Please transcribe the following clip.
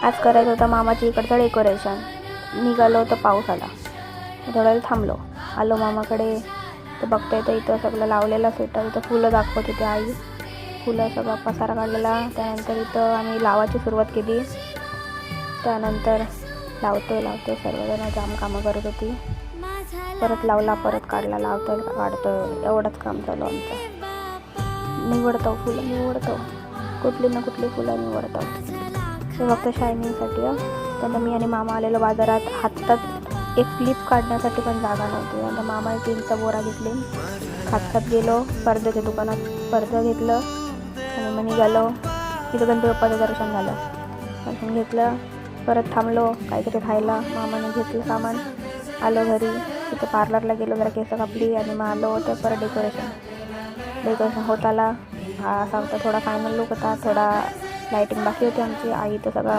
आज करायचं होतं मामाची इकडचं डेकोरेशन. निघालो तर पाऊस आला, थोड्या वेळ थांबलो. आलो मामाकडे तर बघता येतं इथं सगळं लावलेलं स्वेटर. इथं फुलं दाखवत होती आई, फुलं सगळा पसारा काढलेला. त्यानंतर इथं आम्ही लावायची सुरुवात केली. त्यानंतर लावतोय सर्वजण जाम कामं करत होती. परत लावला, परत काढला, काढतोय, एवढंच काम चालू आमचं. निवडतो कुठली ना कुठली फुलं निवडतो. ते फक्त शायनिंगसाठी. त्यांना मी आणि मामा आलेलो बाजारात. हातात एक क्लिप काढण्यासाठी पण जागा नव्हती. नंतर मामाने 3चा बोरा घेतली. हातात गेलो पडद्याच्या दुकानात, पडदं घेतलं आणि मग निघालो. तिथं गणपती बाप्पाचं दर्शन घेतलं. परत थांबलो काहीतरी खायला. मामाने घेतलं सामान, आलो घरी. तिथं पार्लरला गेलो, जरा केस कापली आणि मग आलो. तर परत डेकोरेशन होत आला. हा असा होता, थोडा फायनल लुक होता, थोडा लाईटिंग बाकी होती आमची. आई तर सगळं